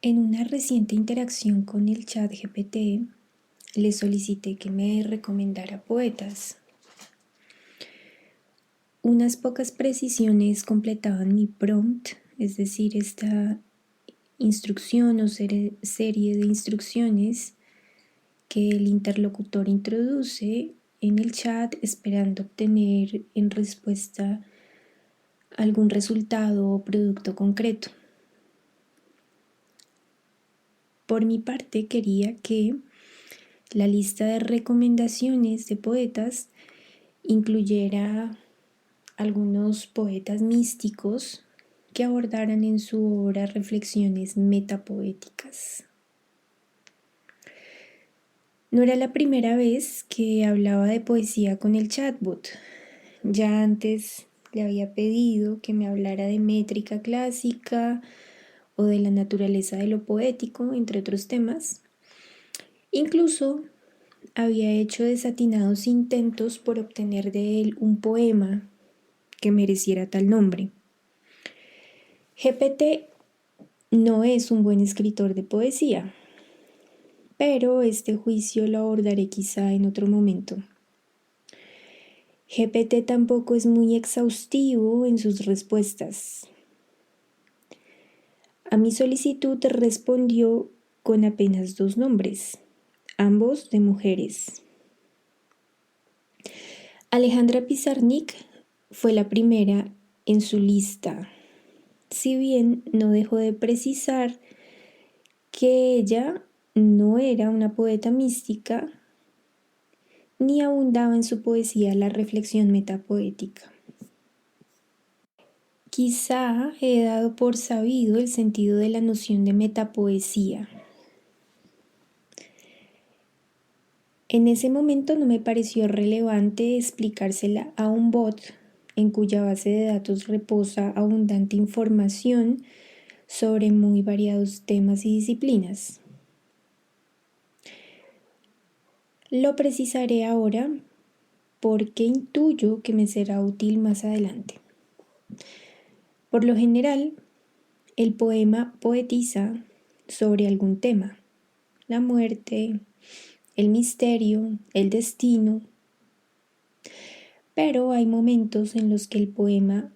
En una reciente interacción con el chat GPT, le solicité que me recomendara poetas. Unas pocas precisiones completaban mi prompt, es decir, esta instrucción o serie de instrucciones que el interlocutor introduce en el chat esperando obtener en respuesta algún resultado o producto concreto. Por mi parte, quería que la lista de recomendaciones de poetas incluyera algunos poetas místicos que abordaran en su obra reflexiones metapoéticas. No era la primera vez que hablaba de poesía con el chatbot. Ya antes le había pedido que me hablara de métrica clásica o de la naturaleza de lo poético, entre otros temas. Incluso había hecho desatinados intentos por obtener de él un poema que mereciera tal nombre. GPT no es un buen escritor de poesía, pero este juicio lo abordaré quizá en otro momento. GPT tampoco es muy exhaustivo en sus respuestas. A mi solicitud respondió con apenas 2 nombres, ambos de mujeres. Alejandra Pizarnik fue la primera en su lista, si bien no dejó de precisar que ella no era una poeta mística ni abundaba en su poesía la reflexión metapoética. Quizá he dado por sabido el sentido de la noción de metapoesía. En ese momento no me pareció relevante explicársela a un bot en cuya base de datos reposa abundante información sobre muy variados temas y disciplinas. Lo precisaré ahora porque intuyo que me será útil más adelante. Por lo general, el poema poetiza sobre algún tema: la muerte, el misterio, el destino. Pero hay momentos en los que el poema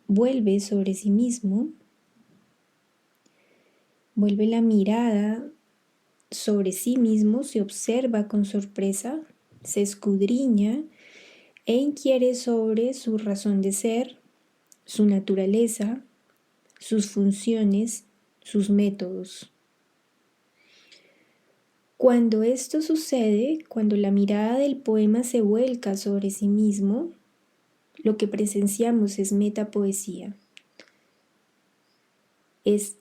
vuelve sobre sí mismo, vuelve la mirada sobre sí mismo, se observa con sorpresa, se escudriña e inquiere sobre su razón de ser, su naturaleza, sus funciones, sus métodos. Cuando esto sucede, cuando la mirada del poema se vuelca sobre sí mismo, lo que presenciamos es metapoesía. Es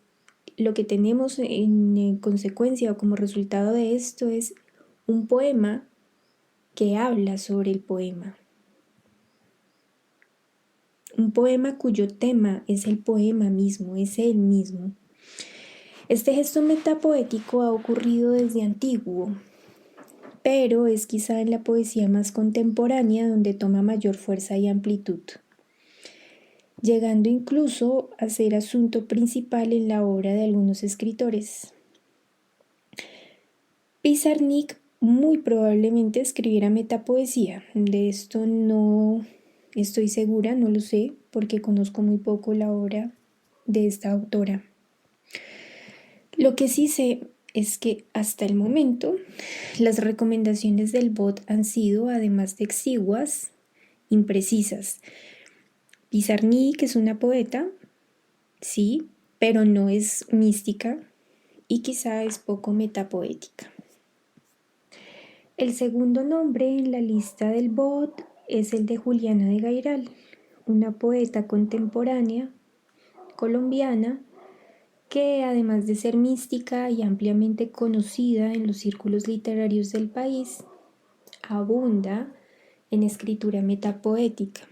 lo que tenemos en consecuencia o como resultado de esto es un poema que habla sobre el poema. Un poema cuyo tema es el poema mismo, es él mismo. Este gesto metapoético ha ocurrido desde antiguo, pero es quizá en la poesía más contemporánea donde toma mayor fuerza y amplitud, llegando incluso a ser asunto principal en la obra de algunos escritores. Pizarnik muy probablemente escribiera metapoesía. De esto no estoy segura, no lo sé, porque conozco muy poco la obra de esta autora. Lo que sí sé es que hasta el momento las recomendaciones del bot han sido, además de exiguas, imprecisas. Pizarnik es una poeta, sí, pero no es mística y quizá es poco metapoética. El segundo nombre en la lista del bot es el de Juliana de Gairal, una poeta contemporánea colombiana que, además de ser mística y ampliamente conocida en los círculos literarios del país, abunda en escritura metapoética.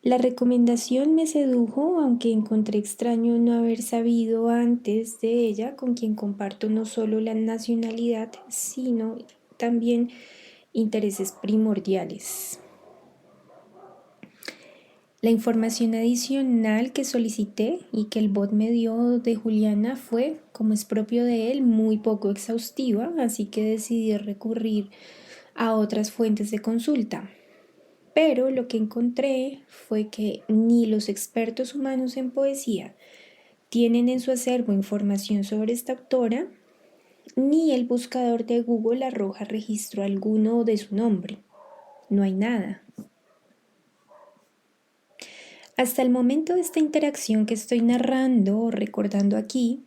La recomendación me sedujo, aunque encontré extraño no haber sabido antes de ella, con quien comparto no solo la nacionalidad, sino también intereses primordiales. La información adicional que solicité y que el bot me dio de Juliana fue, como es propio de él, muy poco exhaustiva, así que decidí recurrir a otras fuentes de consulta. Pero lo que encontré fue que ni los expertos humanos en poesía tienen en su acervo información sobre esta autora, ni el buscador de Google arroja registro alguno de su nombre. No hay nada. Hasta el momento de esta interacción que estoy narrando o recordando aquí,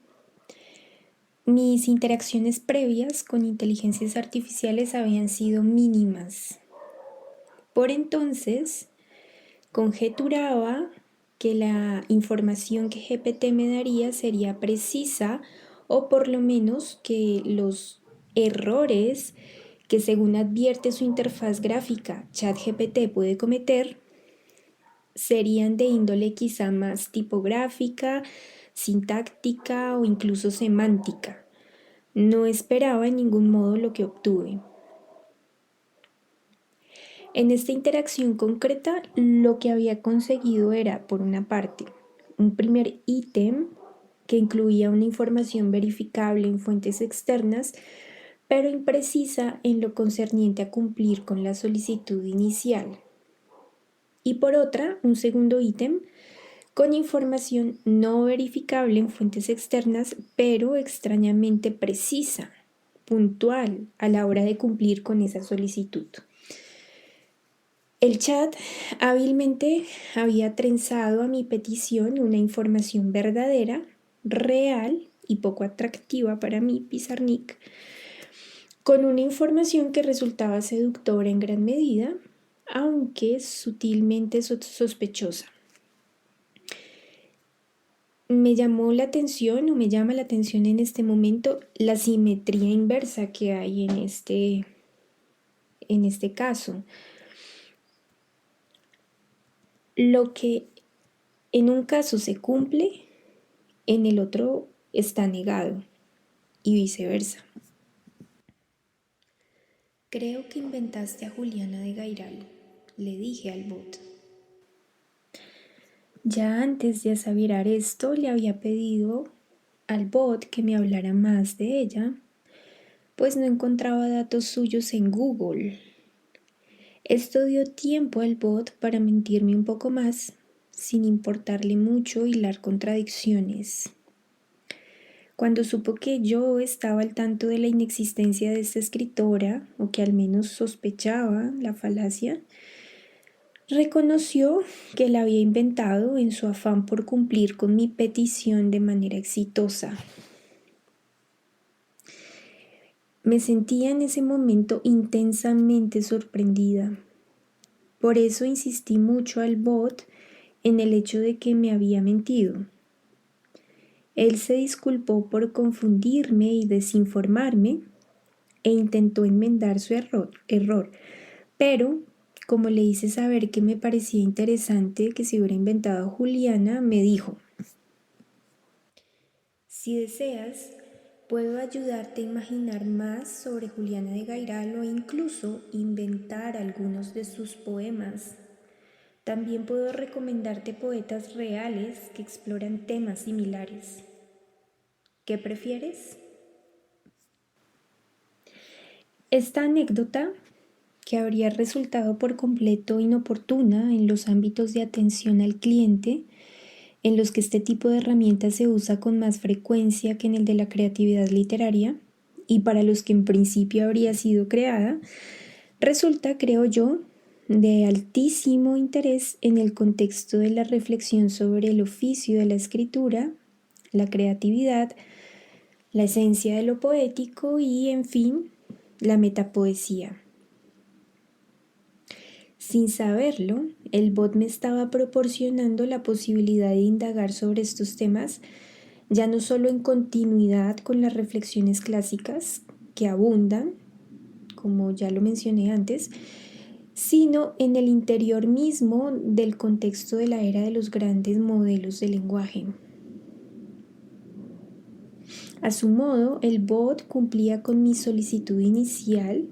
mis interacciones previas con inteligencias artificiales habían sido mínimas. Por entonces, conjeturaba que la información que GPT me daría sería precisa o por lo menos que los errores que según advierte su interfaz gráfica ChatGPT puede cometer serían de índole quizá más tipográfica, sintáctica o incluso semántica. No esperaba en ningún modo lo que obtuve. En esta interacción concreta, lo que había conseguido era, por una parte, un primer ítem que incluía una información verificable en fuentes externas, pero imprecisa en lo concerniente a cumplir con la solicitud inicial. Y por otra, un segundo ítem con información no verificable en fuentes externas, pero extrañamente precisa, puntual a la hora de cumplir con esa solicitud. El chat hábilmente había trenzado a mi petición una información verdadera, real y poco atractiva para mí, Pizarnik, con una información que resultaba seductora en gran medida, aunque sutilmente sospechosa. Me llamó la atención o me llama la atención en este momento la simetría inversa que hay en este caso. Lo que en un caso se cumple, en el otro está negado y viceversa. Creo que inventaste a Juliana de Gairal, le dije al bot. Ya antes de aseverar esto, le había pedido al bot que me hablara más de ella, pues no encontraba datos suyos en Google. Esto dio tiempo al bot para mentirme un poco más, sin importarle mucho hilar contradicciones. Cuando supo que yo estaba al tanto de la inexistencia de esta escritora, o que al menos sospechaba la falacia, reconoció que la había inventado en su afán por cumplir con mi petición de manera exitosa. Me sentía en ese momento intensamente sorprendida. Por eso insistí mucho al bot en el hecho de que me había mentido. Él se disculpó por confundirme y desinformarme e intentó enmendar su error, pero como le hice saber que me parecía interesante que se hubiera inventado a Juliana, me dijo: si deseas, puedo ayudarte a imaginar más sobre Juliana de Gairal o incluso inventar algunos de sus poemas. También puedo recomendarte poetas reales que exploran temas similares. ¿Qué prefieres? Esta anécdota, que habría resultado por completo inoportuna en los ámbitos de atención al cliente, en los que este tipo de herramienta se usa con más frecuencia que en el de la creatividad literaria, y para los que en principio habría sido creada, resulta, creo yo, de altísimo interés en el contexto de la reflexión sobre el oficio de la escritura, la creatividad, la esencia de lo poético y, en fin, la metapoesía. Sin saberlo, el bot me estaba proporcionando la posibilidad de indagar sobre estos temas, ya no solo en continuidad con las reflexiones clásicas, que abundan, como ya lo mencioné antes, sino en el interior mismo del contexto de la era de los grandes modelos de lenguaje. A su modo, el bot cumplía con mi solicitud inicial,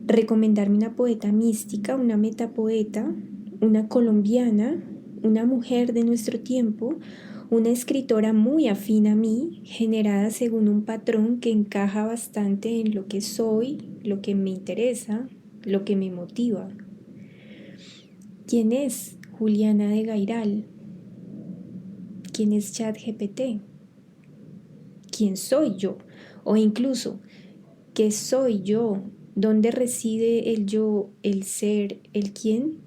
recomendarme una poeta mística, una metapoeta, una colombiana, una mujer de nuestro tiempo, una escritora muy afín a mí, generada según un patrón que encaja bastante en lo que soy, lo que me interesa, lo que me motiva. ¿Quién es Juliana de Gairal? ¿Quién es ChatGPT? ¿Quién soy yo? O incluso, ¿qué soy yo? ¿Dónde reside el yo, el ser, el quién?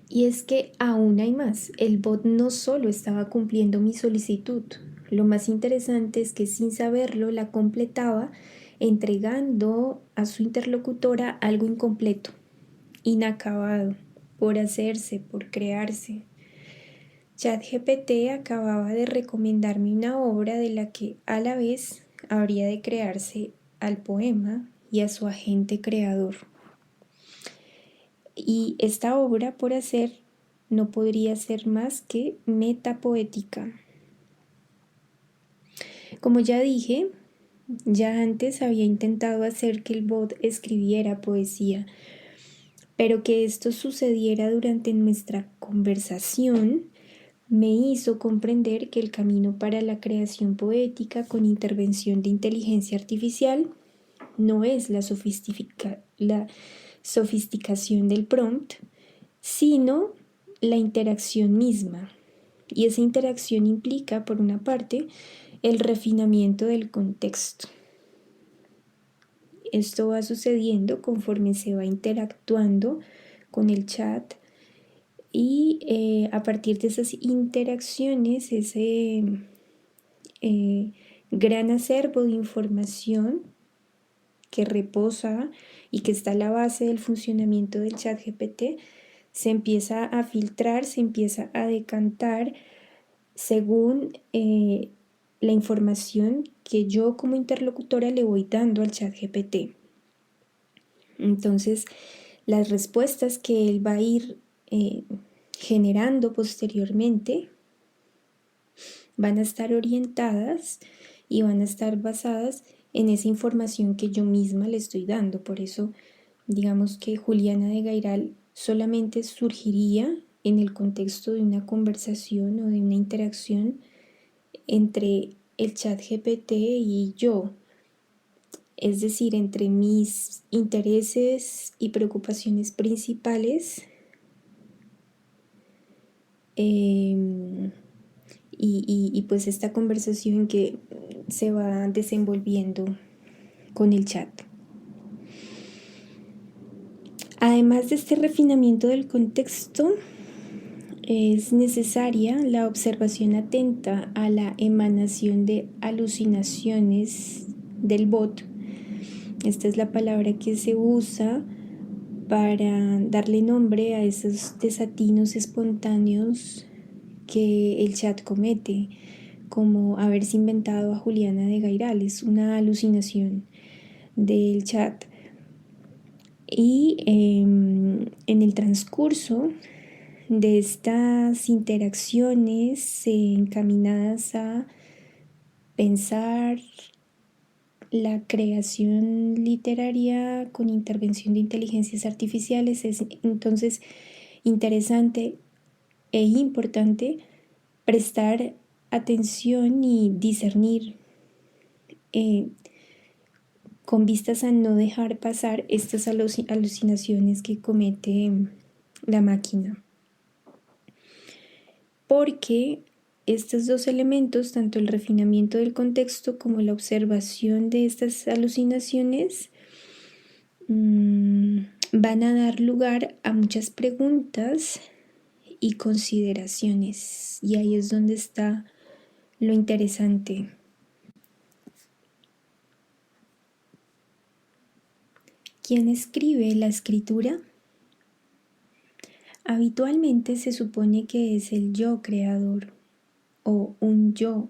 Y es que aún hay más. El bot no solo estaba cumpliendo mi solicitud. Lo más interesante es que sin saberlo la completaba entregando a su interlocutora algo incompleto, inacabado, por hacerse, por crearse. ChatGPT acababa de recomendarme una obra de la que a la vez habría de crearse al poema y a su agente creador. Y esta obra por hacer no podría ser más que metapoética. Como ya dije, ya antes había intentado hacer que el bot escribiera poesía, pero que esto sucediera durante nuestra conversación me hizo comprender que el camino para la creación poética con intervención de inteligencia artificial no es la sofisticación del prompt, sino la interacción misma. Y esa interacción implica, por una parte, el refinamiento del contexto. Esto va sucediendo conforme se va interactuando con el chat y a partir de esas interacciones, ese gran acervo de información que reposa y que está a la base del funcionamiento del chat GPT, se empieza a filtrar, se empieza a decantar según la información que yo como interlocutora le voy dando al chat GPT. Entonces, las respuestas que él va a ir generando posteriormente van a estar orientadas y van a estar basadas en esa información que yo misma le estoy dando. Por eso, digamos que Juliana de Gairal solamente surgiría en el contexto de una conversación o de una interacción entre el chat GPT y yo, es decir, entre mis intereses y preocupaciones principales y pues esta conversación que se va desenvolviendo con el chat. Además de este refinamiento del contexto, es necesaria la observación atenta a la emanación de alucinaciones del bot. Esta es la palabra que se usa para darle nombre a esos desatinos espontáneos que el chat comete, como haberse inventado a Juliana de Gairal. Es una alucinación del chat. Y en el transcurso de estas interacciones encaminadas a pensar la creación literaria con intervención de inteligencias artificiales, es entonces interesante e importante prestar atención y discernir con vistas a no dejar pasar estas alucinaciones que comete la máquina. Porque estos dos elementos, tanto el refinamiento del contexto como la observación de estas alucinaciones, van a dar lugar a muchas preguntas y consideraciones. Y ahí es donde está lo interesante. ¿Quién escribe la escritura? Habitualmente se supone que es el yo creador o un yo